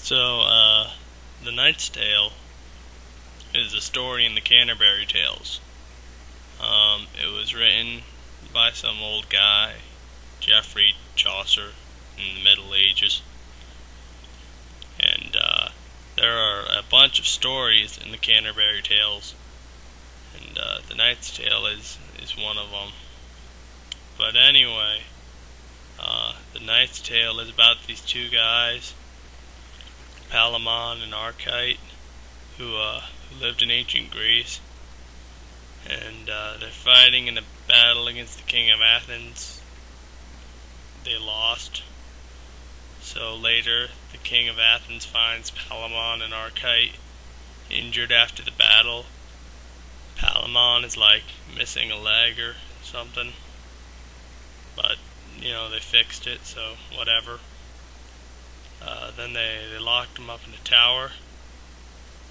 The Knight's Tale is a story in the Canterbury Tales. It was written by some old guy, Geoffrey Chaucer, in the Middle Ages. And there are a bunch of stories in the Canterbury Tales, and the Knight's Tale is one of them. But anyway, the Knight's Tale is about these two guys, Palamon and Archite, who lived in ancient Greece, and they're fighting in a battle against the king of Athens. They lost. So later, the king of Athens finds Palamon and Archite injured after the battle. Palamon is like missing a leg or something, but they fixed it, so whatever. Then they locked him up in a tower,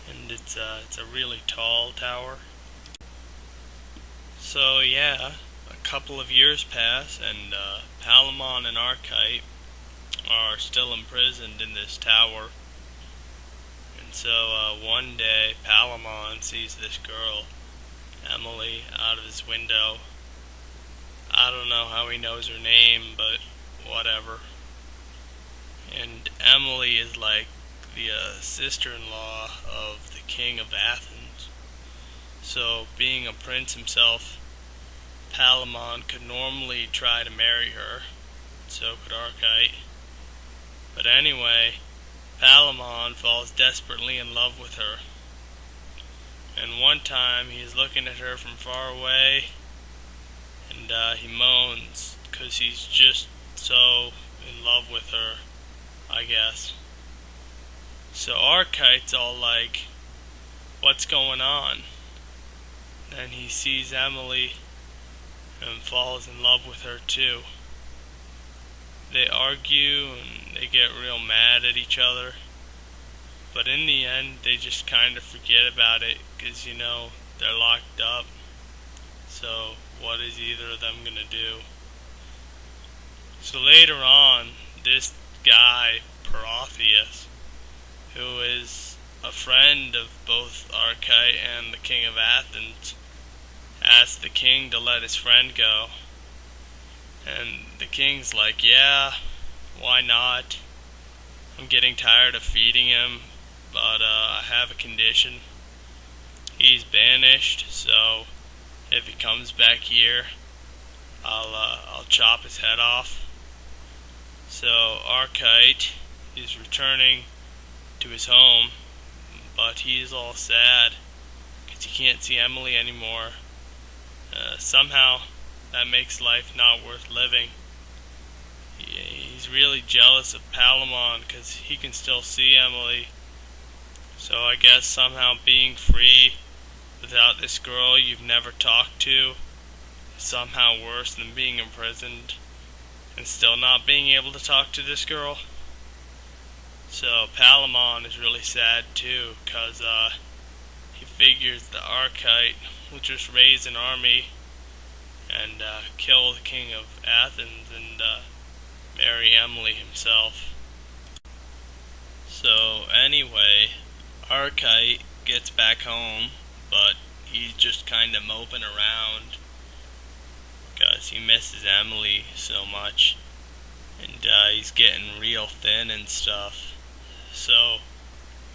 and it's a really tall tower. So yeah, a couple of years pass, and Palamon and Archite are still imprisoned in this tower. And so one day, Palamon sees this girl, Emily, out of his window. I don't know how he knows her name, but whatever. And Emily is like the sister-in-law of the king of Athens. So, being a prince himself, Palamon could normally try to marry her. So could Archite. But anyway, Palamon falls desperately in love with her. And one time, he's looking at her from far away, and he moans, because he's just so in love with her, I guess. So Archite's all like, what's going on? Then he sees Emily and falls in love with her too. They argue and they get real mad at each other, but in the end they just kind of forget about it, because they're locked up. So what is either of them gonna do? So later on, this guy, Protheus, who is a friend of both Archite and the king of Athens, asks the king to let his friend go. And the king's like, yeah, why not? I'm getting tired of feeding him, but I have a condition. He's banished, so if he comes back here, I'll chop his head off. So Archite is returning to his home, but he's all sad because he can't see Emily anymore. Somehow that makes life not worth living. He's really jealous of Palamon because he can still see Emily. So I guess somehow being free without this girl you've never talked to is somehow worse than being imprisoned and still not being able to talk to this girl. So Palamon is really sad too, because he figures the Archite will just raise an army and kill the king of Athens and marry Emily himself. So anyway, Archite gets back home, but he's just kind of moping around because he misses Emily so much, and he's getting real thin and stuff. So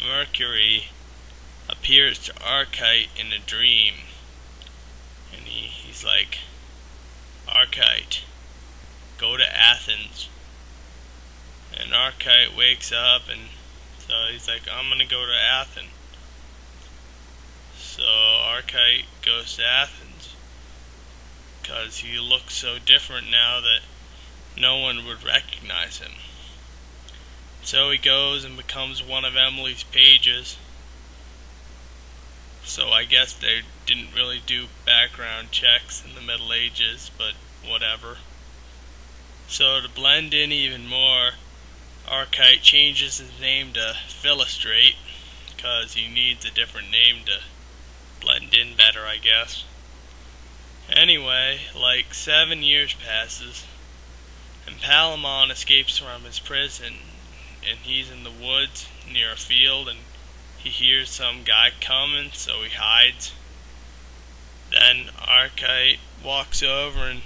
Mercury appears to Archite in a dream, and he's like, Archite, go to Athens. And Archite wakes up, and so he's like, I'm gonna go to Athens. So Archite goes to Athens, because he looks so different now that no one would recognize him. So he goes and becomes one of Emily's pages. So I guess they didn't really do background checks in the Middle Ages, but whatever. So to blend in even more, Archite changes his name to Philostrate, because he needs a different name to blend in better, I guess. Anyway, like 7 years passes, and Palamon escapes from his prison and he's in the woods near a field, and he hears some guy coming, so he hides. Then Archite walks over and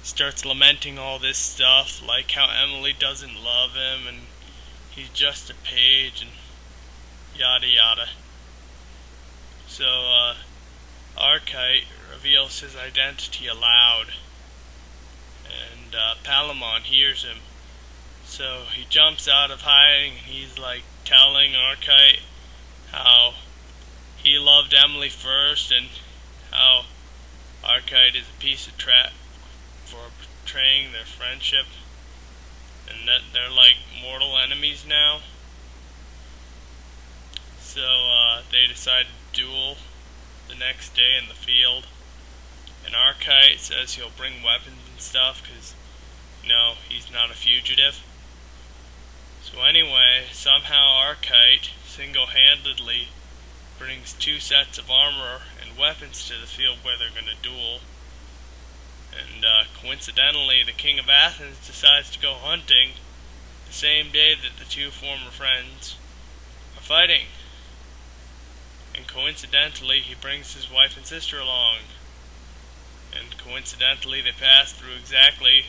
starts lamenting all this stuff, like how Emily doesn't love him, and he's just a page, and yada yada. So, Archite reveals his identity aloud, and Palamon hears him. So he jumps out of hiding, and he's like telling Archite how he loved Emily first, and how Archite is a piece of crap for betraying their friendship, and that they're like mortal enemies now. So they decide to duel the next day in the field, and Archite says he'll bring weapons and stuff because, he's not a fugitive. So anyway, somehow Archite single-handedly brings 2 sets of armor and weapons to the field where they're going to duel. And coincidentally, the king of Athens decides to go hunting the same day that the 2 former friends are fighting. And coincidentally, he brings his wife and sister along. And coincidentally, they pass through exactly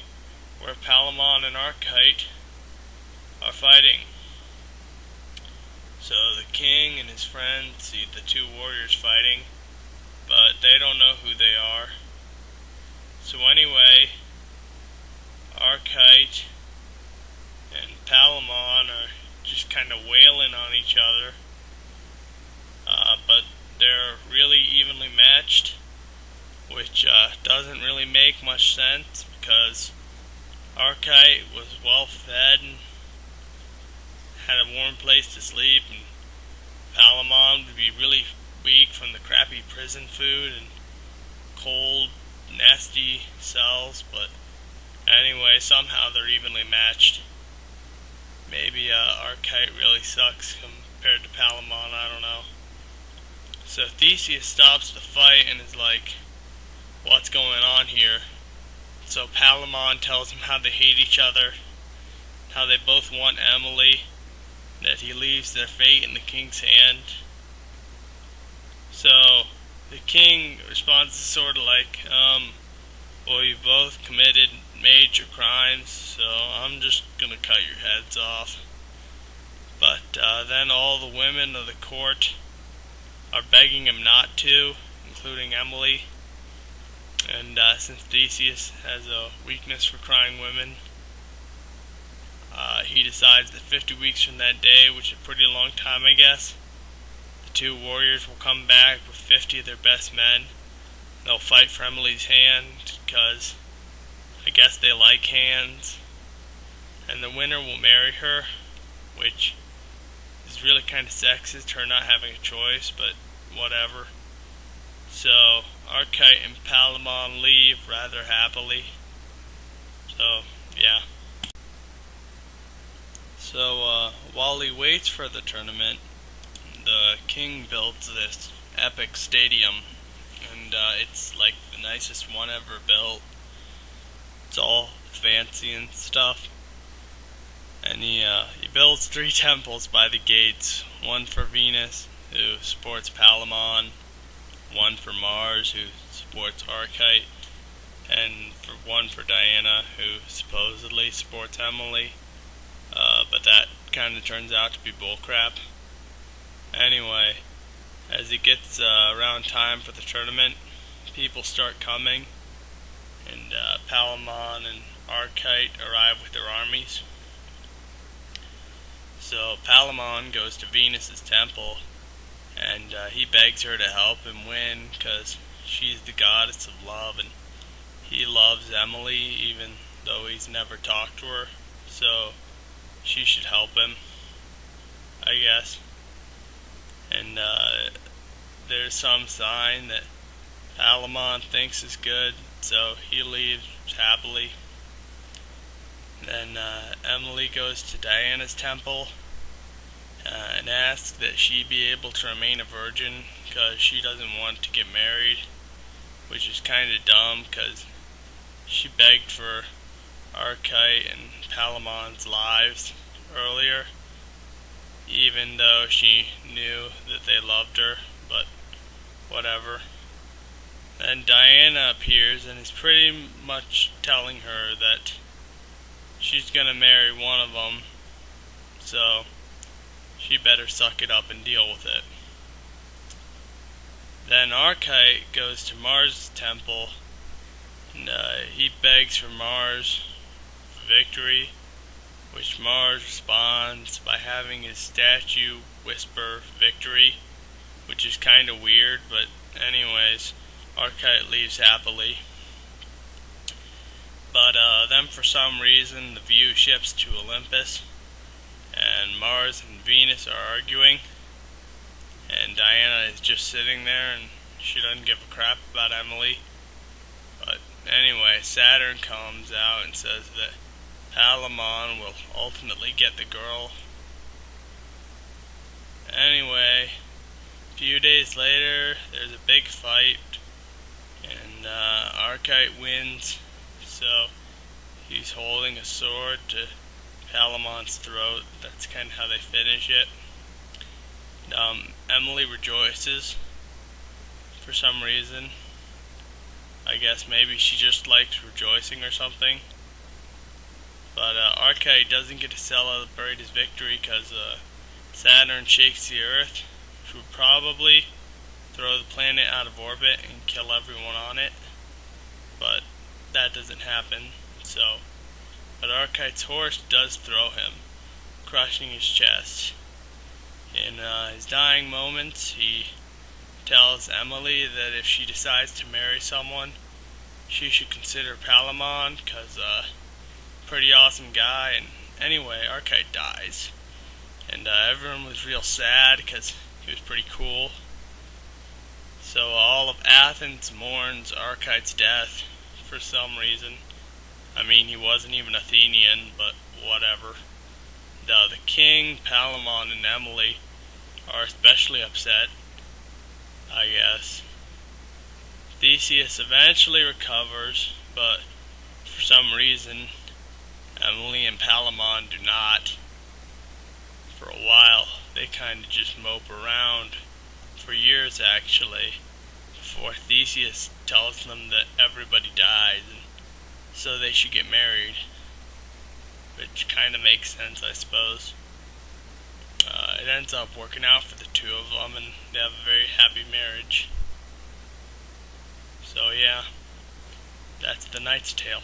where Palamon and Archite are fighting. So the king and his friends see the 2 warriors fighting, but they don't know who they are. So anyway, Archite and Palamon are just kind of wailing on each other, but they're really evenly matched, which doesn't really make much sense because Archite was well fed and had a warm place to sleep, and Palamon would be really weak from the crappy prison food and cold, nasty cells, but anyway, somehow they're evenly matched. Maybe Archite really sucks compared to Palamon, I don't know. So Theseus stops the fight and is like, what's going on here? So Palamon tells him how they hate each other, how they both want Emily, that he leaves their fate in the king's hand. So the king responds sort of like, well, you both committed major crimes, so I'm just gonna cut your heads off. But then all the women of the court are begging him not to, including Emily. And since Theseus has a weakness for crying women, he decides that 50 weeks from that day, which is a pretty long time I guess, the 2 warriors will come back with 50 of their best men. They'll fight for Emily's hand, because I guess they like hands. And the winner will marry her, which is really kind of sexist, her not having a choice, but whatever. So Archite and Palamon leave rather happily. So, yeah. So, while he waits for the tournament, the king builds this epic stadium, and it's like the nicest one ever built. It's all fancy and stuff. And he builds 3 temples by the gates, one for Venus, who supports Palamon, one for Mars, who supports Archite, and one for Diana, who supposedly supports Emily. But that kind of turns out to be bullcrap. Anyway, as it gets around time for the tournament, people start coming, and Palamon and Archite arrive with their armies. So Palamon goes to Venus's temple, and he begs her to help him win, because she's the goddess of love, and he loves Emily, even though he's never talked to her. So she should help him, I guess. And there's some sign that Palamon thinks is good, so he leaves happily. Then Emily goes to Diana's temple and asks that she be able to remain a virgin because she doesn't want to get married, which is kind of dumb because she begged for Archite and Palamon's lives earlier, even though she knew that they loved her, but whatever. Then Diana appears and is pretty much telling her that she's gonna marry one of them, so she better suck it up and deal with it. Then Archite goes to Mars' temple, and he begs for Mars for victory, which Mars responds by having his statue whisper victory, which is kinda weird, but anyways, Archite leaves happily. But then for some reason the view shifts to Olympus, and Mars and Venus are arguing, and Diana is just sitting there and she doesn't give a crap about Emily. But anyway, Saturn comes out and says that Palamon will ultimately get the girl. Anyway, a few days later, there's a big fight, and Archite wins, so he's holding a sword to Palamon's throat. That's kind of how they finish it. Emily rejoices for some reason. I guess maybe she just likes rejoicing or something. But Archite doesn't get to celebrate his victory because Saturn shakes the Earth, which would probably throw the planet out of orbit and kill everyone on it. But that doesn't happen. But Archite's horse does throw him, crushing his chest. In his dying moments, he tells Emily that if she decides to marry someone, she should consider Palamon, because pretty awesome guy. And anyway, Archite dies, and everyone was real sad because he was pretty cool. So all of Athens mourns Archite's death for some reason. I mean, he wasn't even Athenian, but whatever. The king, Palamon, and Emily are especially upset, I guess. Theseus eventually recovers, but for some reason, Emily and Palamon do not. For a while, they kind of just mope around, for years actually, before Theseus tells them that everybody dies, and so they should get married. Which kind of makes sense, I suppose. It ends up working out for the two of them, and they have a very happy marriage. So yeah, that's the Knight's Tale.